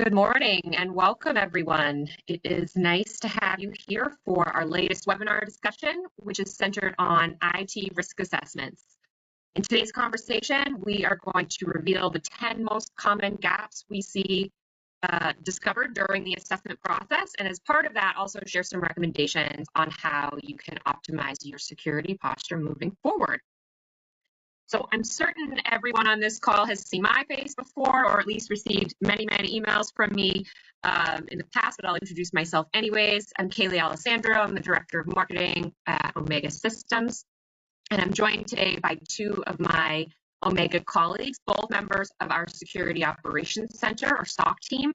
Good morning and welcome, everyone. It is nice to have you here for our latest webinar discussion, which is centered on IT risk assessments. In today's conversation, we are going to reveal the 10 most common gaps we see discovered during the assessment process, and as part of that, also share some recommendations on how you can optimize your security posture moving forward. So I'm certain everyone on this call has seen my face before, or at least received many emails from me in the past, but I'll introduce myself anyways. I'm Kaylee Alessandro. I'm the Director of Marketing at Omega Systems, and I'm joined today by two of my Omega colleagues, both members of our Security Operations Center, or SOC team,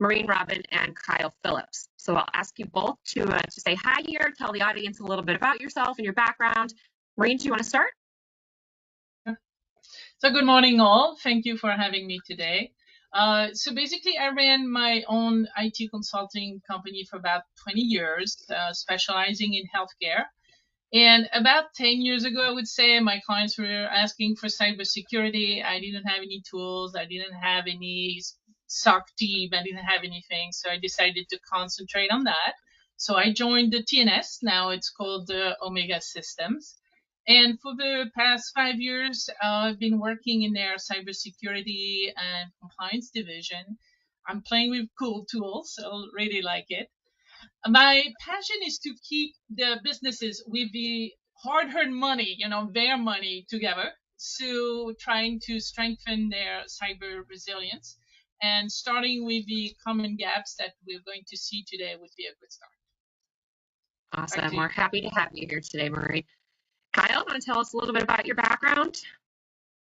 Maureen Robin and Kyle Phillips. So I'll ask you both to say hi here, tell the audience a little bit about yourself and your background. Maureen, do you want to start? So good morning, all. Thank you for having me today. So basically, I ran my own IT consulting company for about 20 years, specializing in healthcare. And about 10 years ago, I would say, my clients were asking for cybersecurity. I didn't have any tools. I didn't have any SOC team. I didn't have anything. So I decided to concentrate on that. So I joined the TNS. Now it's called Omega Systems. And for the past 5 years, I've been working in their cybersecurity and compliance division. I'm playing with cool tools, so I really like it. My passion is to keep the businesses with the hard-earned money, their money together. So trying to strengthen their cyber resilience, and starting with the common gaps that we're going to see today would be a good start. Awesome. We're happy to have you here today, Maureen. Kyle, want to tell us a little bit about your background?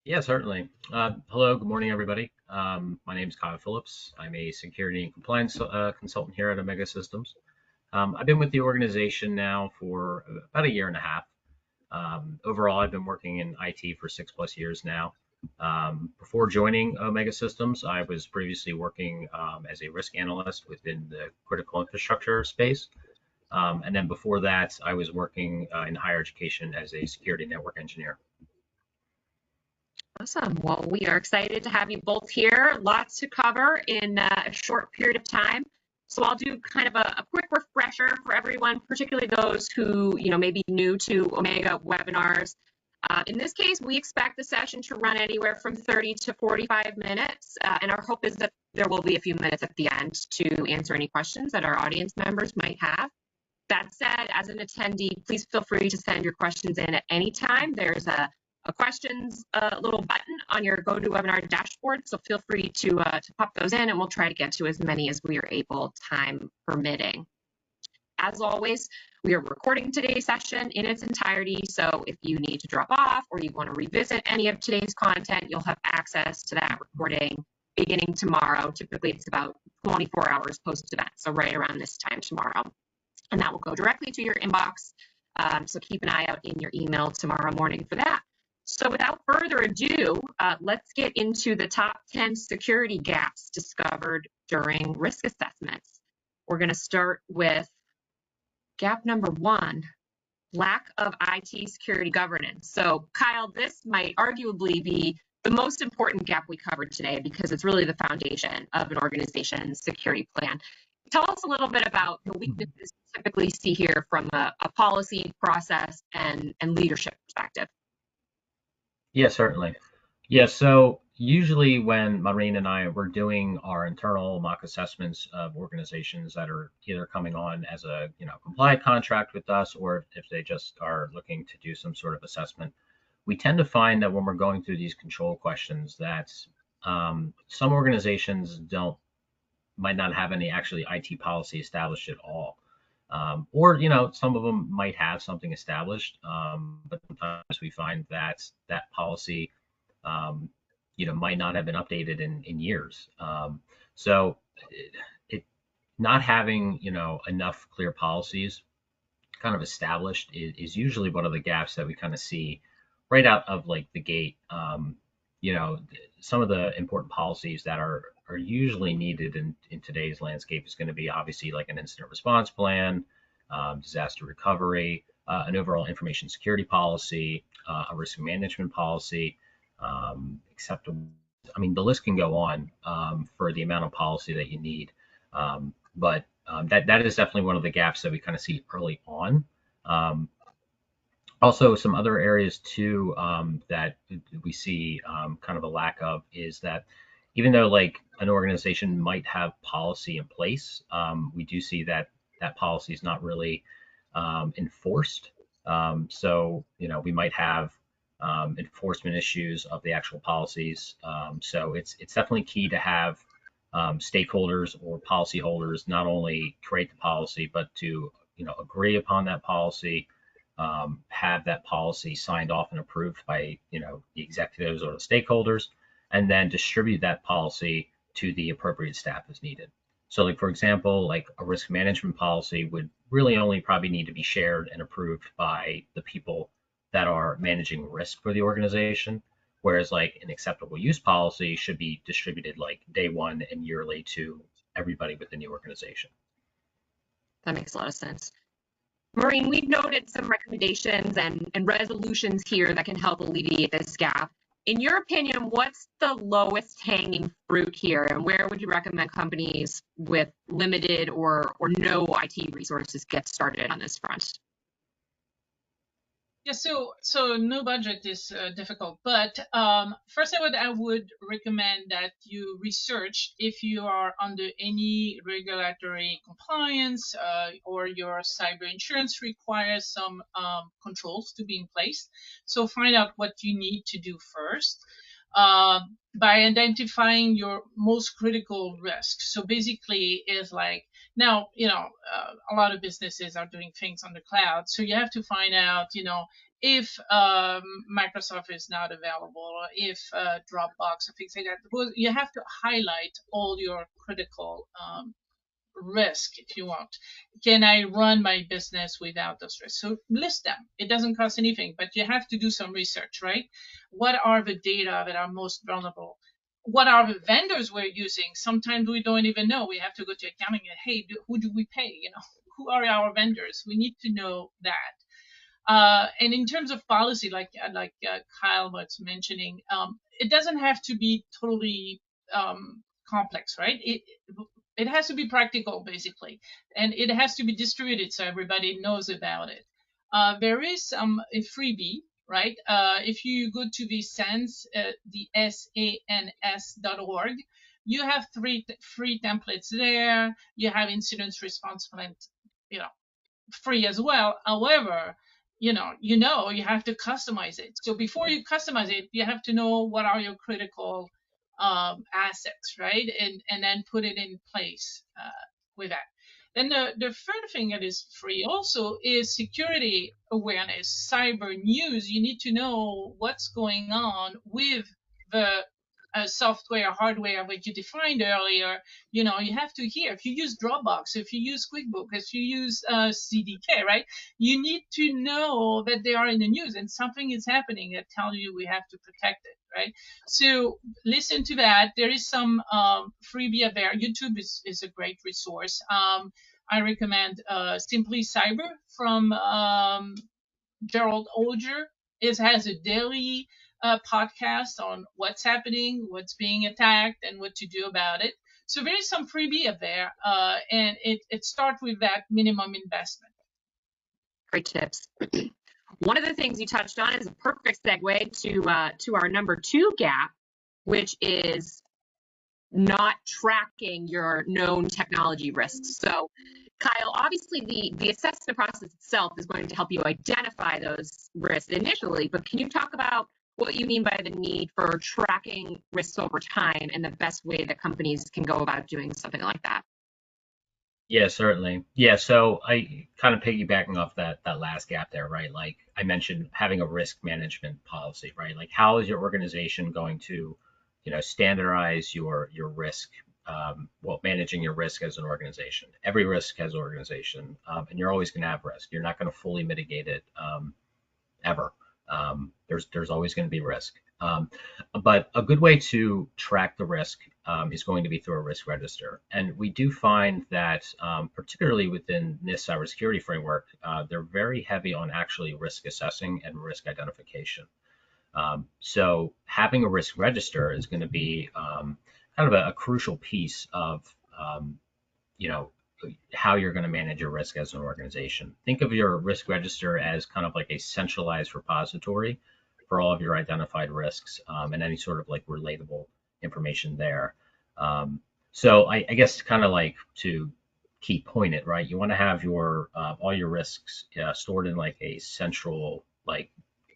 Yeah, certainly. Hello, good morning, everybody. My name is Kyle Phillips. I'm a security and compliance consultant here at Omega Systems. I've been with the organization now for about 1.5 years. Overall, I've been working in IT for 6+ years now. Before joining Omega Systems, I was previously working as a risk analyst within the critical infrastructure space. And then before that, I was working in higher education as a security network engineer. Awesome. Well, we are excited to have you both here. Lots to cover in a short period of time. So I'll do kind of a quick refresher for everyone, particularly those who may be new to Omega webinars. In this case, we expect the session to run anywhere from 30 to 45 minutes, and our hope is that there will be a few minutes at the end to answer any questions that our audience members might have. That said, as an attendee, please feel free to send your questions in at any time. There's a questions little button on your GoToWebinar dashboard, so feel free to pop those in, and we'll try to get to as many as we are able, time permitting. As always, we are recording today's session in its entirety, so if you need to drop off or you want to revisit any of today's content, you'll have access to that recording beginning tomorrow. Typically, it's about 24 hours post-event, so right around this time tomorrow. And that will go directly to your inbox, so keep an eye out in your email tomorrow morning for that. So without further ado, let's get into the top 10 security gaps discovered during risk assessments. We're going to start with gap number 1, lack of IT security governance. So Kyle, this might arguably be the most important gap we covered today because it's really the foundation of an organization's security plan. Tell us a little bit about the weaknesses you typically see here from a policy, process, and leadership perspective. Yeah, certainly. Yeah, so usually when Maureen and I were doing our internal mock assessments of organizations that are either coming on as a compliant contract with us, or if they just are looking to do some sort of assessment, we tend to find that when we're going through these control questions that some organizations might not have any actually IT policy established at all. Or some of them might have something established, but sometimes we find that that policy might not have been updated in years. So it not having enough clear policies kind of established is usually one of the gaps that we kind of see right out of like the gate. Some of the important policies that are usually needed in today's landscape is going to be obviously like an incident response plan, disaster recovery, an overall information security policy, a risk management policy, acceptable I mean, the list can go on for the amount of policy that you need. But that is definitely one of the gaps that we kind of see early on. Um, Also, some other areas too that we see kind of a lack of is that even though like an organization might have policy in place, we do see that that policy is not really enforced. So we might have enforcement issues of the actual policies. So it's definitely key to have stakeholders or policyholders not only create the policy but to agree upon that policy, have that policy signed off and approved by the executives or the stakeholders, and then distribute that policy to the appropriate staff as needed. So, like for example, like a risk management policy would really only probably need to be shared and approved by the people that are managing risk for the organization, whereas like an acceptable use policy should be distributed like day one and yearly to everybody within the organization. That makes a lot of sense. Maureen, we've noted some recommendations and resolutions here that can help alleviate this gap. In your opinion, what's the lowest hanging fruit here, and where would you recommend companies with limited or no IT resources get started on this front? Yeah, so no budget is difficult, but first I would recommend that you research if you are under any regulatory compliance or your cyber insurance requires some controls to be in place. So find out what you need to do first by identifying your most critical risks. So basically, is like now a lot of businesses are doing things on the cloud, so you have to find out if Microsoft is not available, or if Dropbox or things like that. You have to highlight all your critical risk if you want. Can I run my business without those risks? So list them. It doesn't cost anything, but you have to do some research, right? What are the data that are most vulnerable? What are the vendors we're using? Sometimes we don't even know. We have to go to accounting and, hey, who do we pay? Who are our vendors? We need to know that. And in terms of policy, like Kyle was mentioning, it doesn't have to be totally complex, right? It has to be practical, basically, and it has to be distributed so everybody knows about it. There is a freebie, right? If you go to the SANS, the SANS.org, you have three free templates there. You have incident response plan, free as well. However, you have to customize it. So before you customize it, you have to know what are your critical assets, right? And then put it in place with that. Then the third thing that is free also is security awareness, cyber news. You need to know what's going on with the software, hardware, that you defined earlier. You have to hear if you use Dropbox, if you use QuickBooks, if you use CDK, right? You need to know that they are in the news and something is happening that tells you we have to protect it, right? So listen to that. There is some freebie there. YouTube is a great resource. I recommend Simply Cyber from Gerald Olger. It has a daily podcast on what's happening, what's being attacked, and what to do about it. So there is some freebie up there, and it starts with that minimum investment. Great tips. One of the things you touched on is a perfect segue to our number 2 gap, which is not tracking your known technology risks. So, Kyle, obviously the assessment process itself is going to help you identify those risks initially, but can you talk about what you mean by the need for tracking risks over time and the best way that companies can go about doing something like that? Yeah, certainly. Yeah, so I kind of piggybacking off that last gap there, right? Like I mentioned, having a risk management policy, right? Like how is your organization going to, standardize your risk, managing your risk as an organization. Every risk has organization, and you're always going to have risk. You're not going to fully mitigate it ever. There's always going to be risk. But a good way to track the risk is going to be through a risk register. And we do find that, particularly within NIST cybersecurity framework, they're very heavy on actually risk assessing and risk identification. So having a risk register is going to be kind of a crucial piece of you know how you're going to manage your risk as an organization. Think of your risk register as kind of like a centralized repository for all of your identified risks and any sort of like relatable information there. Um, so I guess kind of like to key point it, right? You want to have your all your risks stored in like a central like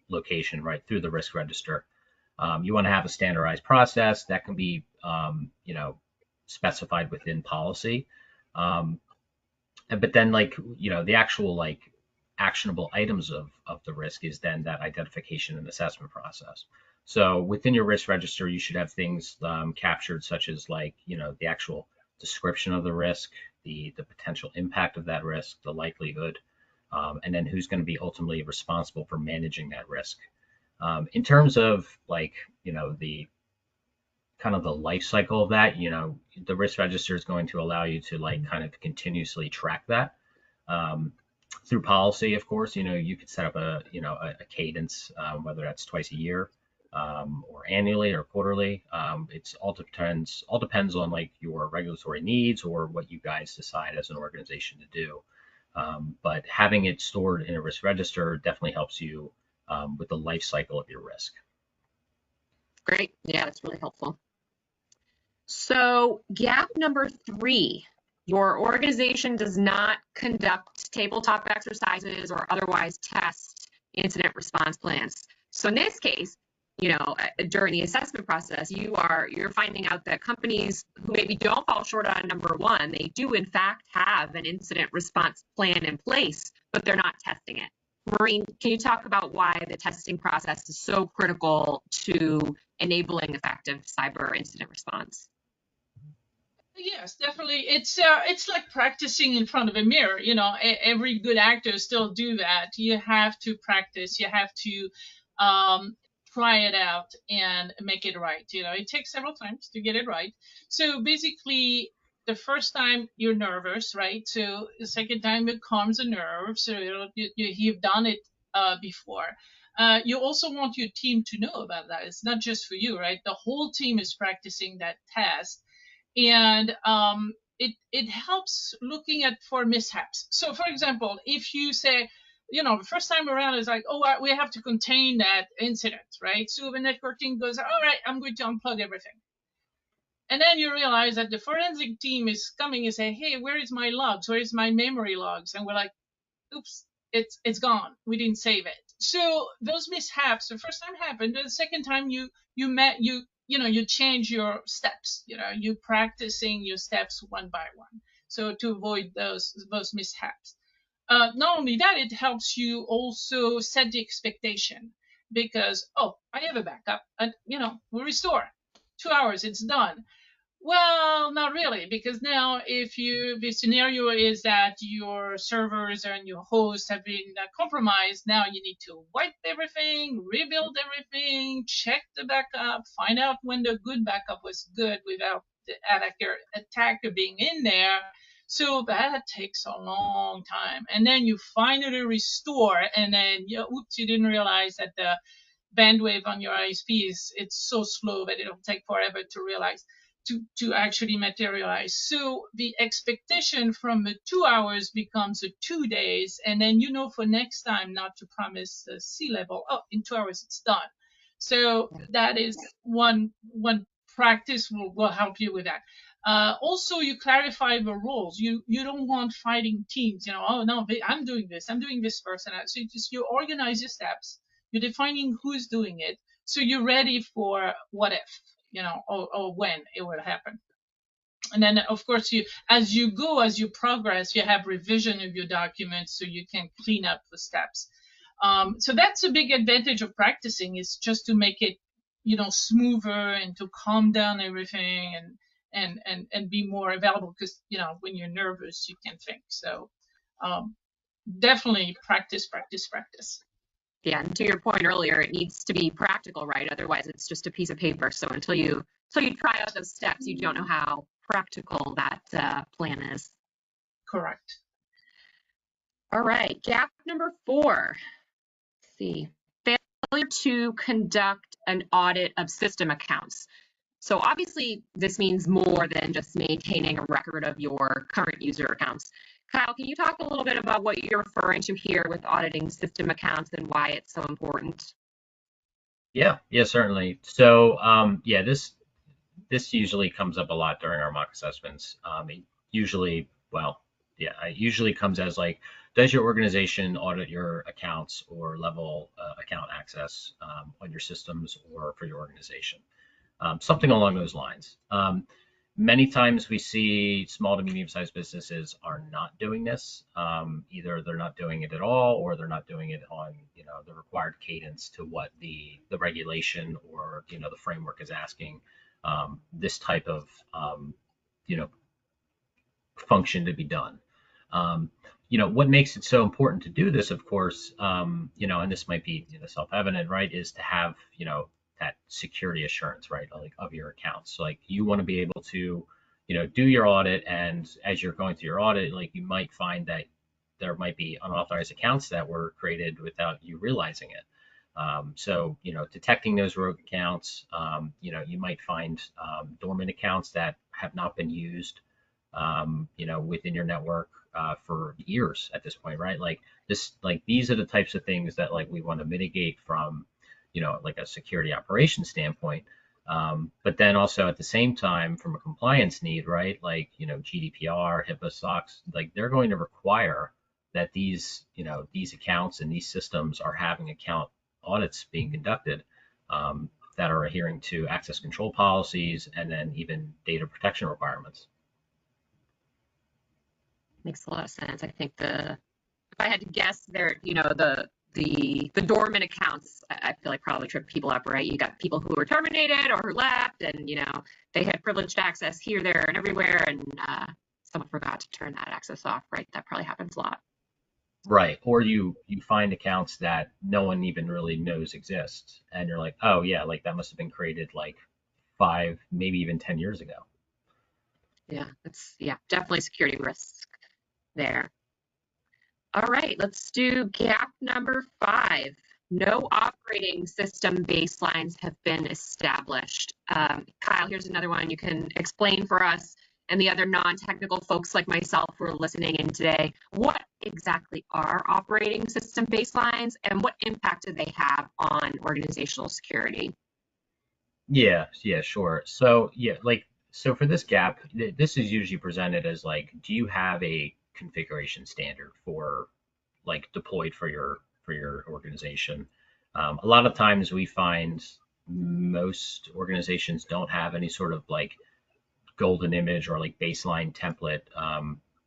location, right, through the risk register. You want to have a standardized process that can be, specified within policy. Um, but then like the actual like actionable items of the risk is then that identification and assessment process. So within your risk register you should have things captured such as like the actual description of the risk, the potential impact of that risk, the likelihood, and then who's going to be ultimately responsible for managing that risk. In terms of like the kind of the life cycle of that, the risk register is going to allow you to like kind of continuously track that um, through policy. Of course, you could set up a cadence, whether that's twice a year or annually or quarterly. It's all depends on like your regulatory needs or what you guys decide as an organization to do. But having it stored in a risk register definitely helps you with the life cycle of your risk. Great. Yeah, that's really helpful. So gap number 3, your organization does not conduct tabletop exercises or otherwise test incident response plans. So in this case, during the assessment process, you're finding out that companies who maybe don't fall short on number 1, they do in fact have an incident response plan in place, but they're not testing it. Maureen, can you talk about why the testing process is so critical to enabling effective cyber incident response? Yes, definitely. It's like practicing in front of a mirror. Every good actor still do that. You have to practice. You have to try it out and make it right. It takes several times to get it right. So basically, the first time you're nervous, right? So the second time it calms the nerves. So you've done it before. You also want your team to know about that. It's not just for you, right? The whole team is practicing that test, and it helps looking at for mishaps. So, for example, if you say, the first time around is like, oh, we have to contain that incident, right? So the network team goes, all right, I'm going to unplug everything. And then you realize that the forensic team is coming and say, hey, where is my logs? Where is my memory logs? And we're like, oops, it's gone. We didn't save it. So those mishaps, the first time happened. The second time you change your steps. You practicing your steps one by one. So to avoid those mishaps. Not only that, it helps you also set the expectation, because I have a backup, and we restore 2 hours, it's done. Well, not really, because now the scenario is that your servers and your hosts have been compromised, now you need to wipe everything, rebuild everything, check the backup, find out when the good backup was good without the attacker being in there. So that takes a long time. And then you finally restore, and then oops, you didn't realize that the bandwidth on your ISP it's so slow that it'll take forever to realize to actually materialize. So the expectation from the 2 hours becomes a 2 days, and then for next time not to promise the sea level. In 2 hours it's done. So that is one practice will help you with that. Also, you clarify the roles. You don't want fighting teams. Oh no, I'm doing this person. So you organize your steps. You're defining who's doing it. So you're ready for what if, or when it will happen. And then, of course, as you progress, you have revision of your documents so you can clean up the steps. So that's a big advantage of practicing, is just to make it, smoother and to calm down everything and be more available, because, when you're nervous, you can think. So definitely practice. Yeah, and to your point earlier, it needs to be practical, right? Otherwise, it's just a piece of paper. So until you try out those steps, you don't know how practical that plan is. Correct. All right, gap number 4. Let's see. failure to conduct an audit of system accounts. So obviously, this means more than just maintaining a record of your current user accounts. Kyle, can you talk a little bit about what you're referring to here with auditing system accounts and why it's so important? Yeah, certainly. So, yeah, this usually comes up a lot during our mock assessments. It usually, well, yeah, it usually comes as like, does your organization audit your accounts or level account access on your systems or for your organization? Something along those lines. Many times we see small to medium-sized businesses are not doing this. Either they're not doing it at all, or they're not doing it on, the required cadence to what the regulation or the framework is asking this type of you know function to be done. What makes it so important to do this, of course, and this might be self-evident, right, is to have that security assurance, right, like of your accounts. So, like, you want to be able to do your audit, and as you're going through your audit, like, you might find that there might be unauthorized accounts that were created without you realizing it. So, detecting those rogue accounts, you might find dormant accounts that have not been used, within your network for years at this point, right? Like these are the types of things that like we want to mitigate from, like a security operations standpoint. But then also at the same time, from a compliance need, right? Like, GDPR, HIPAA, SOX, like they're going to require that these accounts and these systems are having account audits being conducted that are adhering to access control policies and then even data protection requirements. Makes a lot of sense. I think if I had to guess, the dormant accounts, I feel like probably trip people up, right? You got people who were terminated or who left, and they had privileged access here, there, and everywhere, and someone forgot to turn that access off, right? That probably happens a lot. Right. Or you find accounts that no one even really knows exist, and you're like, oh yeah, like that must have been created like 5, maybe even 10 years ago. Yeah, definitely security risk there. All right, let's do gap number 5. No operating system baselines have been established. Kyle, here's another one you can explain for us and the other non-technical folks like myself who are listening in today. What exactly are operating system baselines and what impact do they have on organizational security? Yeah, sure. So so for this gap, this is usually presented as like, do you have a configuration standard for like deployed for your organization? A lot of times we find most organizations don't have any sort of like golden image or like baseline template,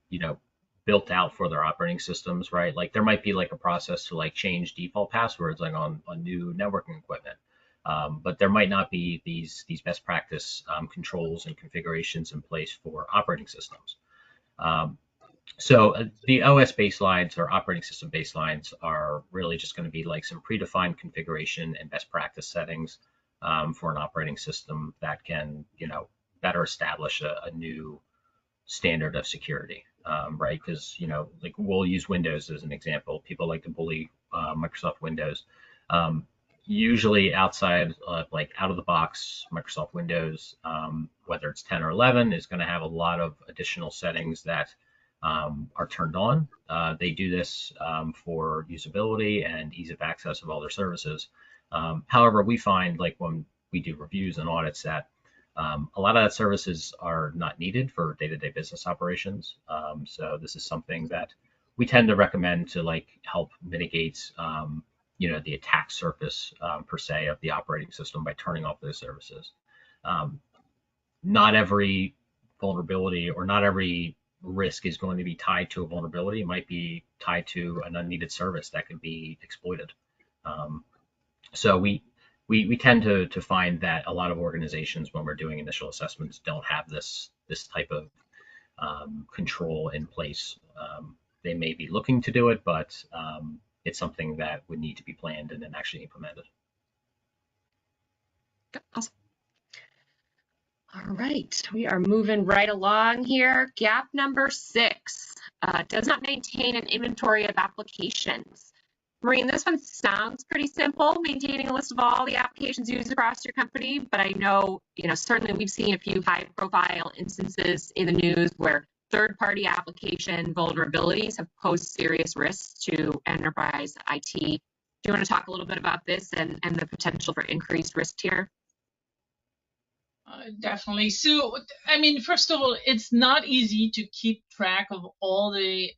you know, built out for their operating systems, right? Like there might be like a process to like change default passwords like on new networking equipment. But there might not be these best practice controls and configurations in place for operating systems. Um, so the OS baselines or operating system baselines are really just going to be like some predefined configuration and best practice settings for an operating system that can, better establish a new standard of security, right? Because, like we'll use Windows as an example. People like to bully Microsoft Windows. Usually outside of like out of the box Microsoft Windows, whether it's 10 or 11, is going to have a lot of additional settings that are turned on. They do this for usability and ease of access of all their services. However, we find like when we do reviews and audits that a lot of that services are not needed for day-to-day business operations. So this is something that we tend to recommend to like help mitigate, the attack surface per se of the operating system by turning off those services. Um, Not every vulnerability or not every risk is going to be tied to a vulnerability. It might be tied to an unneeded service that could be exploited. Um, so we tend to find that a lot of organizations, when we're doing initial assessments, don't have this type of control in place. They may be looking to do it, but it's something that would need to be planned and then actually implemented. Awesome. All right, we are moving right along here. Gap number 6 does not maintain an inventory of applications. Maureen, this one sounds pretty simple, maintaining a list of all the applications used across your company, but I know, certainly we've seen a few high-profile instances in the news where third-party application vulnerabilities have posed serious risks to enterprise IT. Do you want to talk a little bit about this and the potential for increased risk here? Definitely. So, I mean, first of all, it's not easy to keep track of all the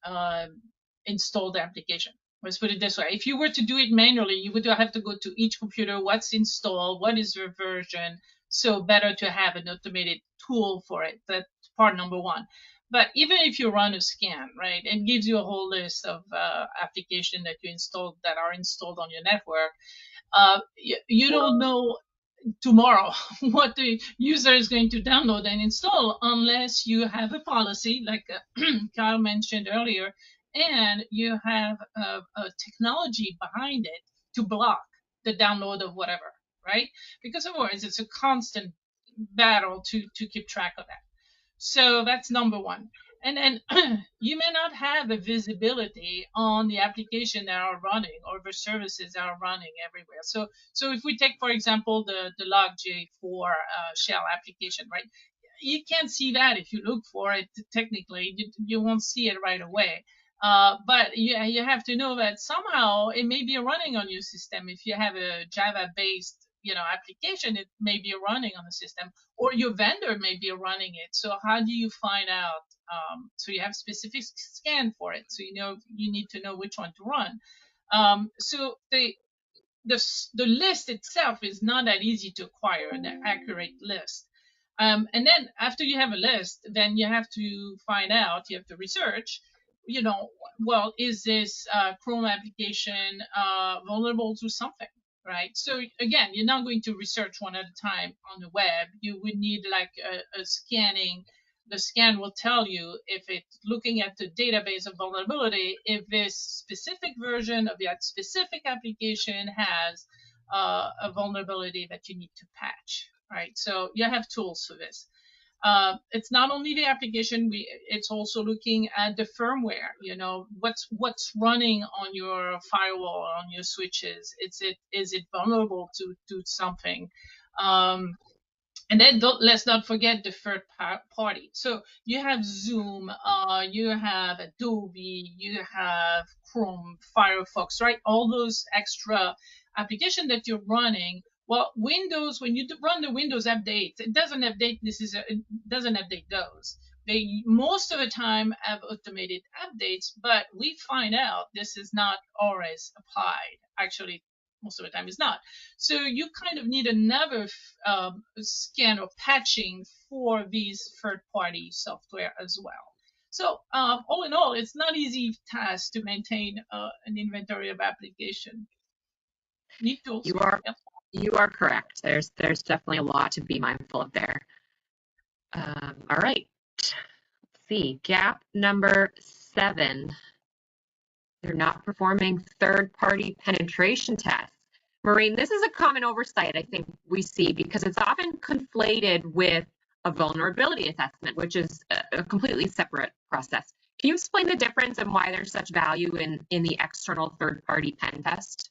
installed application. Let's put it this way. If you were to do it manually, you would have to go to each computer, what's installed, what is their version. So better to have an automated tool for it. That's part number one. But even if you run a scan, right, and gives you a whole list of applications that you installed that are installed on your network, you don't know tomorrow what the user is going to download and install unless you have a policy like Kyle mentioned earlier, and you have a technology behind it to block the download of whatever, right? Because otherwise it's a constant battle to keep track of that. So that's number one. And then you may not have a visibility on the application that are running or the services that are running everywhere. So if we take, for example, the log4j shell application, right? You can't see that if you look for it technically. You won't see it right away. But you have to know that somehow it may be running on your system. If you have a Java-based application, it may be running on the system, or your vendor may be running it. So how do you find out? So you have specific scan for it. So you need to know which one to run. So the list itself is not that easy to acquire, the accurate list. And then after you have a list, then you have to find out, you have to research, well, is this Chrome application vulnerable to something, right? So again, you're not going to research one at a time on the web. You would need like a scanning. The scan will tell you if it's looking at the database of vulnerability, if this specific version of that specific application has a vulnerability that you need to patch, right? So you have tools for this. It's not only the application, it's also looking at the firmware, what's running on your firewall, on your switches. Is it vulnerable to something? And then let's not forget the third party. So you have Zoom, you have Adobe, you have Chrome, Firefox, right? All those extra applications that you're running. Well, Windows, when you run the Windows updates, it doesn't update. It doesn't update those. They most of the time have automated updates, but we find out this is not always applied. Actually, most of the time it's not. So you kind of need another scan or patching for these third-party software as well. So all in all, it's not easy task to maintain an inventory of application. Need tools. You are correct. There's definitely a lot to be mindful of there. All right. Let's see. Gap number 7. They're not performing third-party penetration tests. Maureen, this is a common oversight I think we see because it's often conflated with a vulnerability assessment, which is a completely separate process. Can you explain the difference and why there's such value in the external third-party pen test?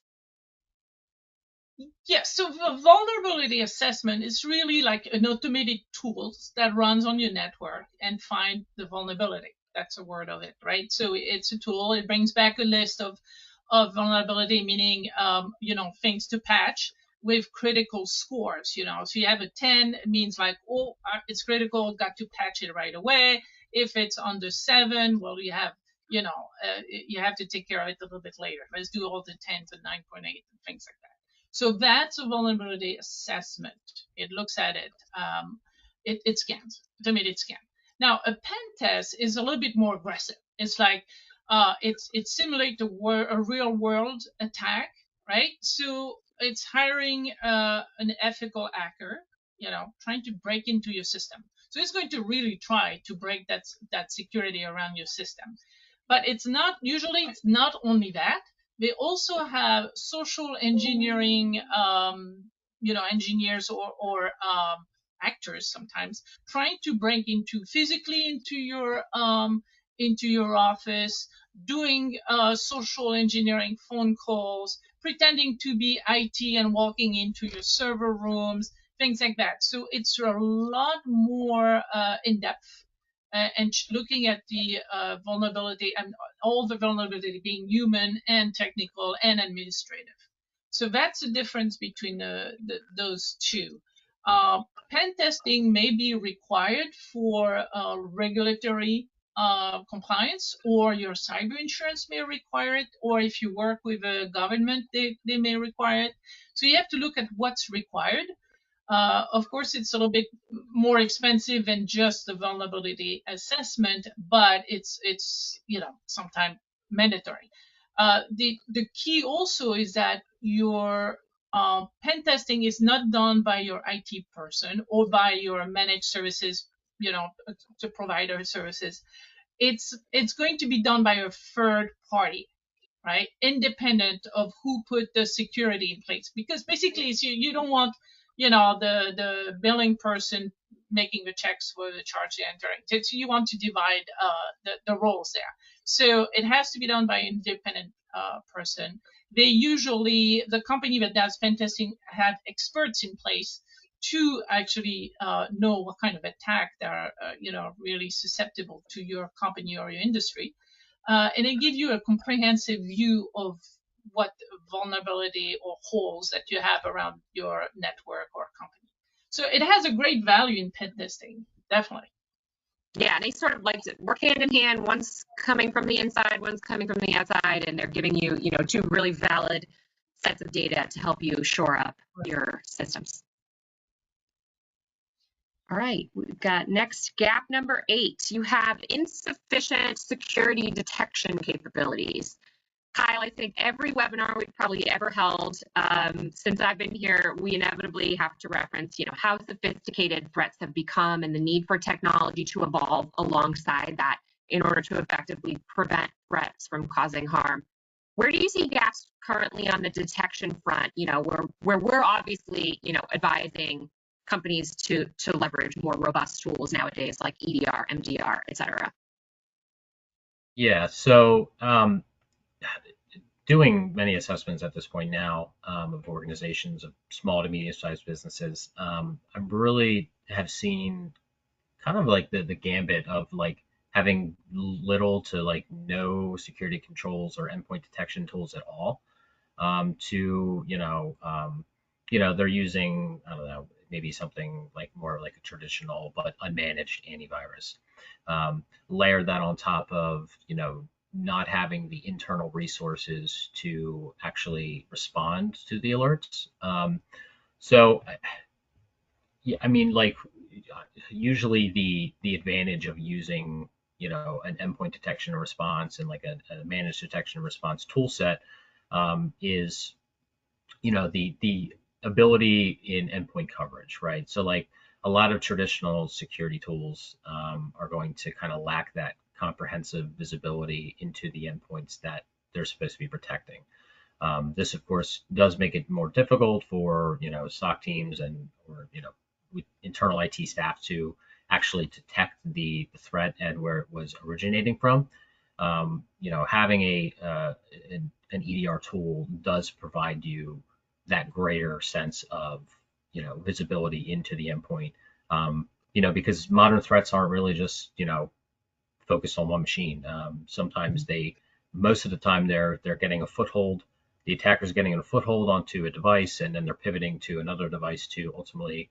Yes, so the vulnerability assessment is really like an automated tool that runs on your network and find the vulnerability. That's a word of it, right? So it's a tool. It brings back a list of vulnerability, meaning things to patch with critical scores. So you have a 10, it means like, oh, it's critical, got to patch it right away. If it's under 7, well, you have to take care of it a little bit later. Let's do all the 10s and 9.8 and things like that. So that's a vulnerability assessment. It looks at it. It scans, automated scan. Now, a pen test is a little bit more aggressive. It's like it simulates a real world attack, right? So it's hiring an ethical hacker, trying to break into your system. So it's going to really try to break that security around your system. But it's not only that. They also have social engineering, engineers or actors sometimes trying to break physically into your office, doing social engineering phone calls, pretending to be IT and walking into your server rooms, things like that. So it's a lot more in depth and looking at the vulnerability and all the vulnerability being human and technical and administrative. So that's the difference between those two. Pen testing may be required for regulatory compliance, or your cyber insurance may require it, or if you work with a government, they may require it. So you have to look at what's required. Of course, it's a little bit more expensive than just the vulnerability assessment, but it's sometimes mandatory. The key also is that your pen testing is not done by your IT person or by your managed services, to provider services. It's going to be done by a third party, right? Independent of who put the security in place. Because basically, you don't want, the billing person making the checks for the charge they're entering. So you want to divide the roles there. So it has to be done by an independent person. The company that does pen testing have experts in place to actually know what kind of attack that are, really susceptible to your company or your industry, and it gives you a comprehensive view of what vulnerability or holes that you have around your network or company. So it has a great value in pen testing, definitely. Yeah, they sort of like to work hand in hand. One's coming from the inside, one's coming from the outside, and they're giving you, two really valid sets of data to help you shore up your systems. All right, we've got next gap number 8. You have insufficient security detection capabilities. Kyle, I think every webinar we've probably ever held since I've been here, we inevitably have to reference, how sophisticated threats have become and the need for technology to evolve alongside that in order to effectively prevent threats from causing harm. Where do you see gaps currently on the detection front, where we're obviously, advising companies to leverage more robust tools nowadays like EDR, MDR, et cetera? Yeah, so doing many assessments at this point now of organizations of small to medium-sized businesses, I really have seen kind of like the gambit of like having little to like no security controls or endpoint detection tools at all. To they're using, I don't know, maybe something like more like a traditional but unmanaged antivirus. Layer that on top of not having the internal resources to actually respond to the alerts. So yeah, I mean, like usually the advantage of using an endpoint detection and response and like a managed detection and response tool set is the ability in endpoint coverage, right? So like a lot of traditional security tools are going to kind of lack that comprehensive visibility into the endpoints that they're supposed to be protecting. This, of course, does make it more difficult for SOC teams and or with internal IT staff to actually detect the threat and where it was originating from. Having an EDR tool does provide you that greater sense of visibility into the endpoint. Because modern threats aren't really just focused on one machine. Sometimes most of the time they're getting a foothold. The attacker's getting a foothold onto a device, and then they're pivoting to another device to ultimately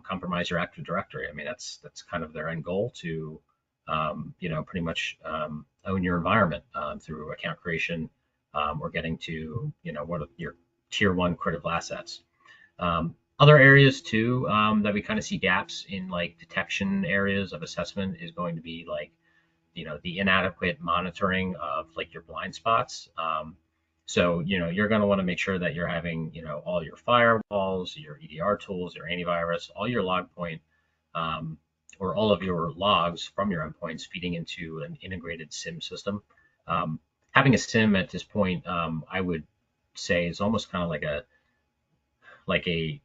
compromise your Active Directory. I mean, that's kind of their end goal to pretty much own your environment through account creation or getting to what are your tier 1 critical assets. Other areas too that we kind of see gaps in like detection areas of assessment is going to be like the inadequate monitoring of like your blind spots. So you're going to want to make sure that you're having all your firewalls, your EDR tools, your antivirus, all your log point, or all of your logs from your endpoints feeding into an integrated SIM system. Having a SIM at this point, I would say is almost kind of like a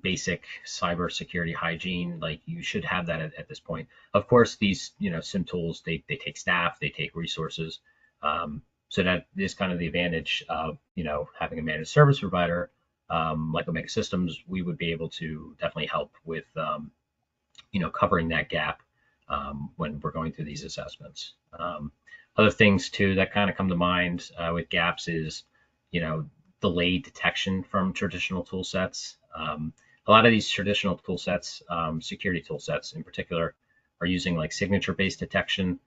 basic cybersecurity hygiene. Like you should have that at this point. Of course, these SIM tools they take staff, they take resources. So that is kind of the advantage of, having a managed service provider, like Omega Systems. We would be able to definitely help with, covering that gap, when we're going through these assessments. Other things too that kind of come to mind, with gaps is, you know, delayed detection from traditional tool sets. A lot of these traditional tool sets, security tool sets in particular, are using like signature-based detection,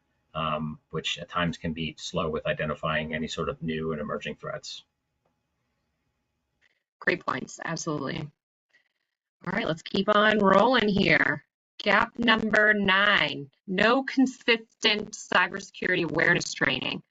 which at times can be slow with identifying any sort of new and emerging threats. Great points. Absolutely. All right, let's keep on rolling here. Gap number 9, no consistent cybersecurity awareness training.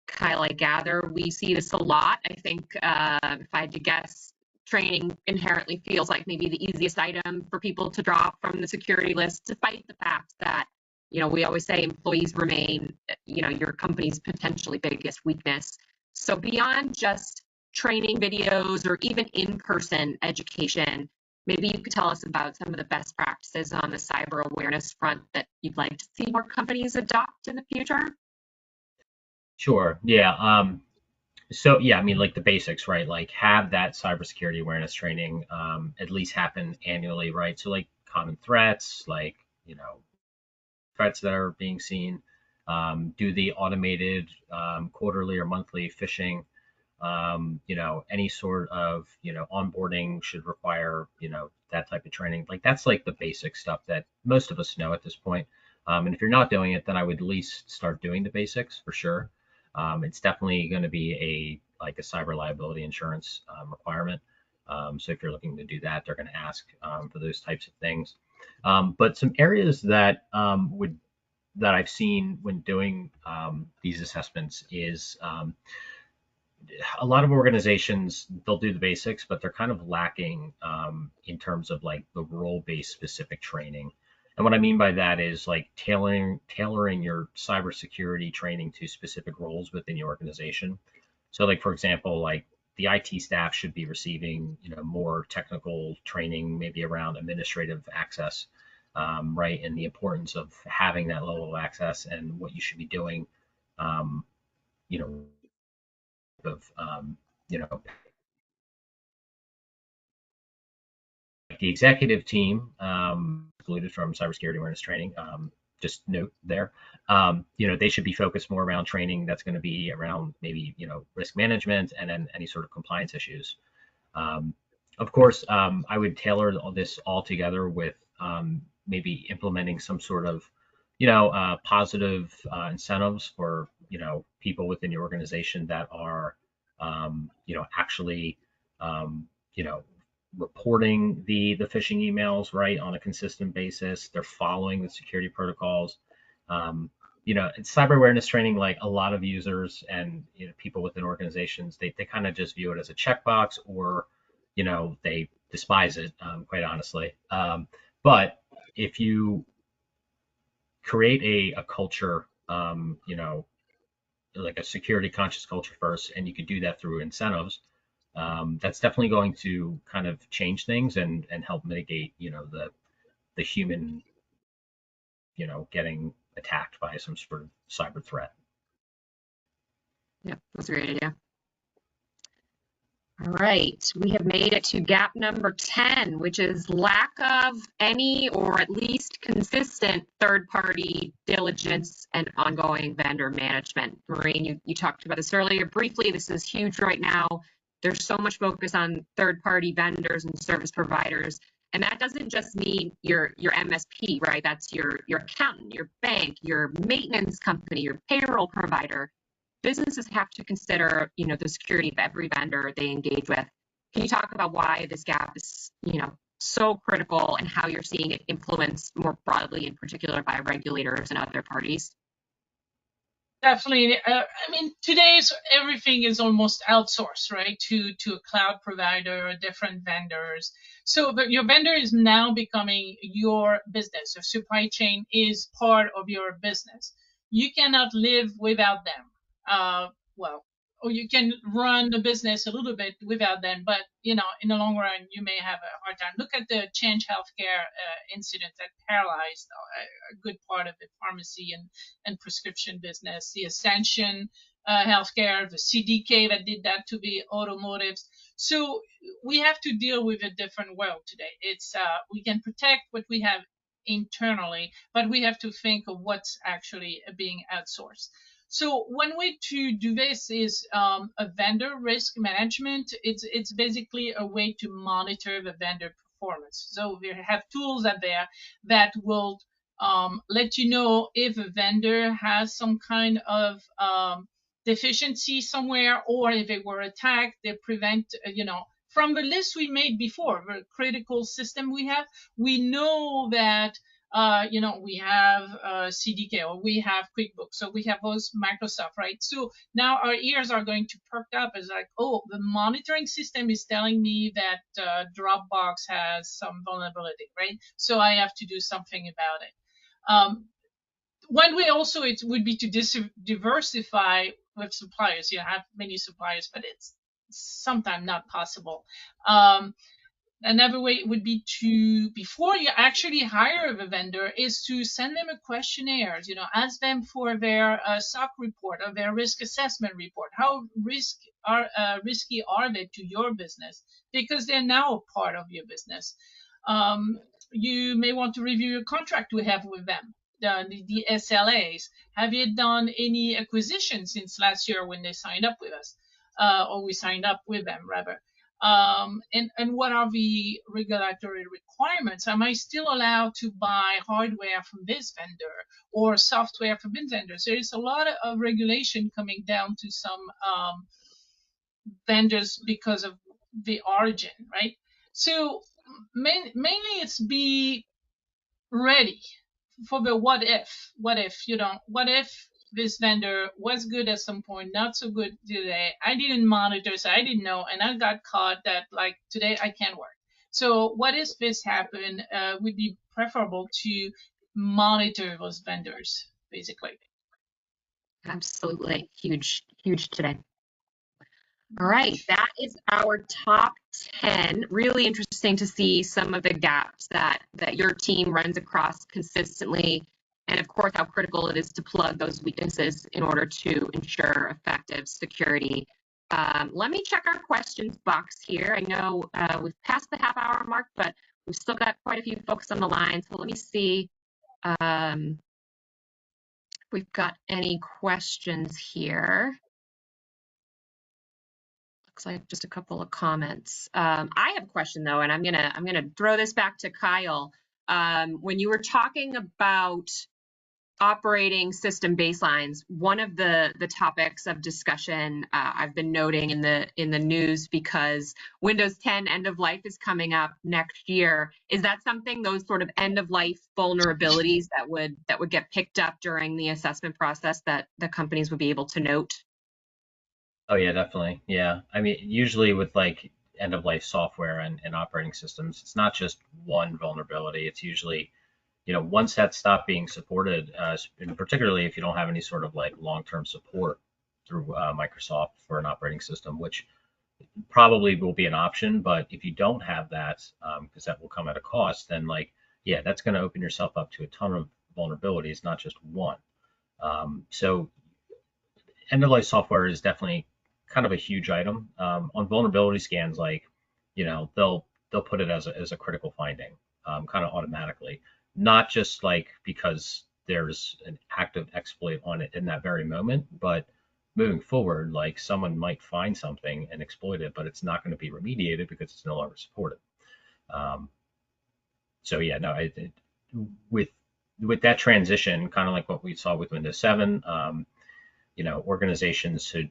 Kyle, I gather we see this a lot. I think if I had to guess, training inherently feels like maybe the easiest item for people to drop from the security list, despite the fact that, we always say employees remain, your company's potentially biggest weakness. So beyond just training videos or even in-person education, maybe you could tell us about some of the best practices on the cyber awareness front that you'd like to see more companies adopt in the future. Sure. Yeah. So yeah, I mean, like the basics, right? Like have that cybersecurity awareness training, at least happen annually, right? So like common threats, like, threats that are being seen, do the automated, quarterly or monthly phishing, any sort of, onboarding should require, that type of training. Like that's like the basic stuff that most of us know at this point. And if you're not doing it, then I would at least start doing the basics for sure. It's definitely going to be like a cyber liability insurance, requirement. So if you're looking to do that, they're going to ask, for those types of things. But some areas that, that I've seen when doing, these assessments is, a lot of organizations, they'll do the basics, but they're kind of lacking, in terms of like the role-based specific training. And what I mean by that is like tailoring your cybersecurity training to specific roles within your organization. So like for example, like the IT staff should be receiving, more technical training, maybe around administrative access, right, and the importance of having that level of access and what you should be doing, um, you know, of, the executive team, excluded from cybersecurity awareness training. Just note there, they should be focused more around training that's going to be around maybe, risk management and then any sort of compliance issues. Um, of course, I would tailor all this all together with, maybe implementing some sort of, positive, incentives for, people within your organization that are, actually, um, you know, reporting the phishing emails right on a consistent basis. They're following the security protocols. Um, it's cyber awareness training. Like a lot of users and, people within organizations, they kind of just view it as a checkbox, or, they despise it, quite honestly. But if you create a culture, like a security conscious culture first, and you could do that through incentives, that's definitely going to kind of change things and help mitigate, the human, getting attacked by some sort of cyber threat. Yeah, that's a great idea. All right, we have made it to gap number 10, which is lack of any or at least consistent third-party diligence and ongoing vendor management. Maureen, you talked about this earlier briefly. This is huge right now. There's so much focus on third-party vendors and service providers. And that doesn't just mean your MSP, right? That's your accountant, your bank, your maintenance company, your payroll provider. Businesses have to consider, the security of every vendor they engage with. Can you talk about why this gap is, so critical and how you're seeing it influenced more broadly, in particular by regulators and other parties? Definitely. I mean, today's everything is almost outsourced, right, to a cloud provider, different vendors. So your vendor is now becoming your business. Your supply chain is part of your business. You cannot live without them. Well, or you can run the business a little bit without them, but in the long run, you may have a hard time. Look at the Change Healthcare incident that paralyzed a good part of the pharmacy and prescription business, the Ascension healthcare, the CDK that did that to the automotives. So we have to deal with a different world today. It's we can protect what we have internally, but we have to think of what's actually being outsourced. So one way to do this is a vendor risk management. It's basically a way to monitor the vendor performance. So we have tools out there that will let you know if a vendor has some kind of deficiency somewhere, or if they were attacked, they prevent, from the list we made before, the critical system we have, we know that, we have CDK, or we have QuickBooks, so we have those Microsoft, right? So now our ears are going to perk up as like, oh, the monitoring system is telling me that Dropbox has some vulnerability, right? So I have to do something about it. One way also it would be to diversify with suppliers. You have many suppliers, but it's sometimes not possible. Another way would be to, before you actually hire the vendor, is to send them a questionnaire, ask them for their SOC report or their risk assessment report. How risky are they to your business? Because they're now a part of your business. You may want to review your contract we have with them, the SLAs. Have you done any acquisitions since last year when they signed up with us, or we signed up with them rather? And what are the regulatory requirements? Am I still allowed to buy hardware from this vendor or software from this vendor? So there's a lot of regulation coming down to some vendors because of the origin, right? So mainly it's be ready for the what if. What if this vendor was good at some point, not so good today. I didn't monitor, so I didn't know, and I got caught that like today I can't work. So what if this happened? Would be preferable to monitor those vendors, basically. Absolutely. Huge, huge today. All right, that is our top 10. Really interesting to see some of the gaps that your team runs across consistently, and of course how critical it is to plug those weaknesses in order to ensure effective security. Let me check our questions box here. I know we've passed the half-hour mark, but we've still got quite a few folks on the line, so let me see if we've got any questions here. Looks like just a couple of comments. I have a question though, and I'm gonna throw this back to Kyle. When you were talking about operating system baselines, one of the topics of discussion I've been noting in the news, because Windows 10 end of life is coming up next year. Is that something, those sort of end of life vulnerabilities that would get picked up during the assessment process, that the companies would be able to note? Oh yeah, definitely. Yeah. I mean, usually with like end of life software and operating systems, it's not just one vulnerability. It's usually, once that stopped being supported, and particularly if you don't have any sort of like long-term support through Microsoft for an operating system, which probably will be an option. But if you don't have that, because that will come at a cost, then like, yeah, that's going to open yourself up to a ton of vulnerabilities, not just one. So end of life software is definitely kind of a huge item. On vulnerability scans, like, they'll put it as a critical finding, kind of automatically, not just like because there's an active exploit on it in that very moment, but moving forward, like someone might find something and exploit it, but it's not going to be remediated because it's no longer supported. So yeah, no, with that transition, kind of like what we saw with Windows 7, organizations should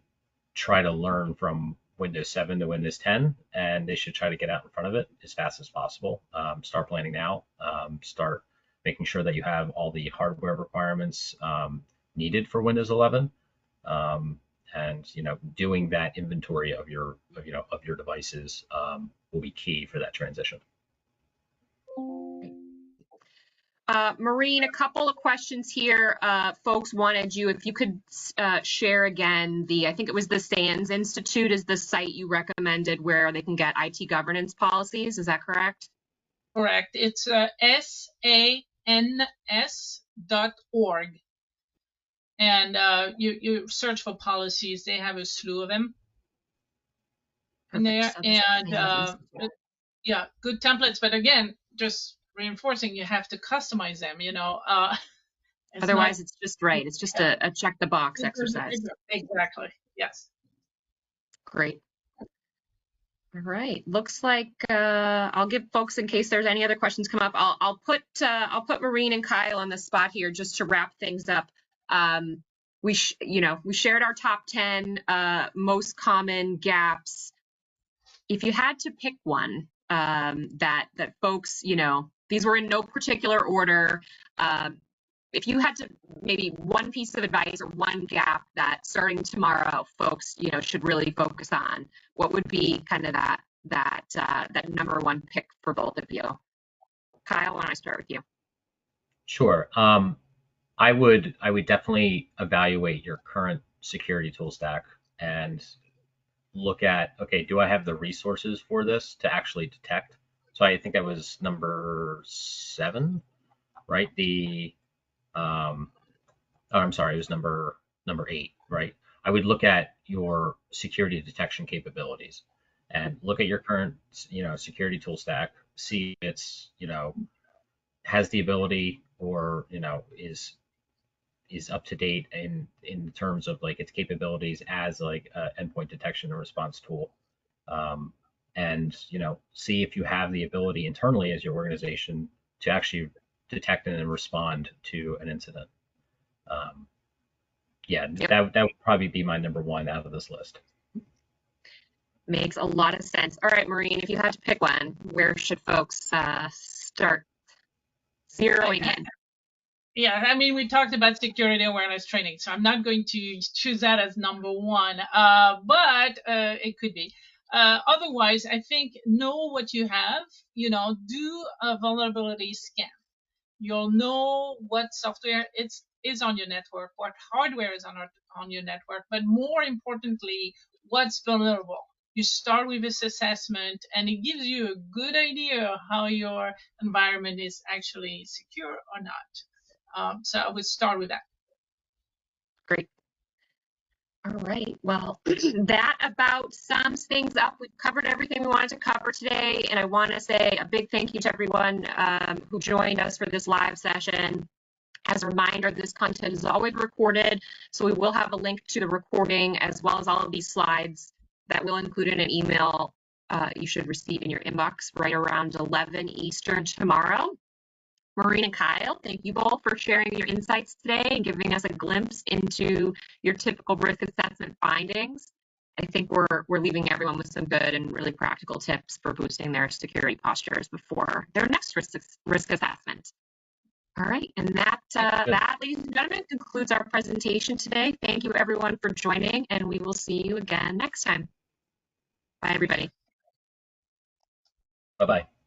try to learn from Windows 7 to Windows 10, and they should try to get out in front of it as fast as possible. Start planning now. Start making sure that you have all the hardware requirements needed for Windows 11, and doing that inventory of your devices will be key for that transition. Maureen, a couple of questions here. Folks wanted you, if you could share again, I think it was the SANS Institute is the site you recommended where they can get IT governance policies. Is that correct? Correct. It's SANS.org. And you search for policies. They have a slew of them in there, and yeah, good templates. But again, just reinforcing, you have to customize them. Otherwise, it's just right. It's just a check the box exercise. Exactly. Yes. Great. All right. Looks like I'll give folks, in case there's any other questions come up, I'll put Maureen and Kyle on the spot here just to wrap things up. We shared our top 10 most common gaps. If you had to pick one that folks, these were in no particular order. If you had to, maybe one piece of advice or one gap that starting tomorrow folks should really focus on, what would be kind of that number one pick for both of you? Kyle, why don't I start with you? Sure. I would definitely evaluate your current security tool stack and look at, okay, do I have the resources for this to actually detect? So I think that was number 7, right? I'm sorry, it was number 8, right? I would look at your security detection capabilities and look at your current, security tool stack, see if it's, has the ability or, is up to date in terms of like its capabilities as like a endpoint detection and response tool. And, see if you have the ability internally as your organization to actually detect and then respond to an incident. That would probably be my number 1 out of this list. Makes a lot of sense. All right, Maureen, if you had to pick one, where should folks start zeroing in? Yeah, I mean, we talked about security awareness training, so I'm not going to choose that as number 1, but it could be. Otherwise, I think know what you have, do a vulnerability scan. You'll know what software is on your network, what hardware is on your network, but more importantly, what's vulnerable. You start with this assessment, and it gives you a good idea of how your environment is actually secure or not. So I would start with that. Great. All right. Well, that about sums things up. We've covered everything we wanted to cover today, and I want to say a big thank you to everyone who joined us for this live session. As a reminder, this content is always recorded, so we will have a link to the recording as well as all of these slides that we'll include in an email you should receive in your inbox right around 11 Eastern tomorrow. Maureen and Kyle, thank you both for sharing your insights today and giving us a glimpse into your typical risk assessment findings. I think we're leaving everyone with some good and really practical tips for boosting their security postures before their next risk assessment. All right, and that, ladies and gentlemen, concludes our presentation today. Thank you, everyone, for joining, and we will see you again next time. Bye, everybody. Bye-bye.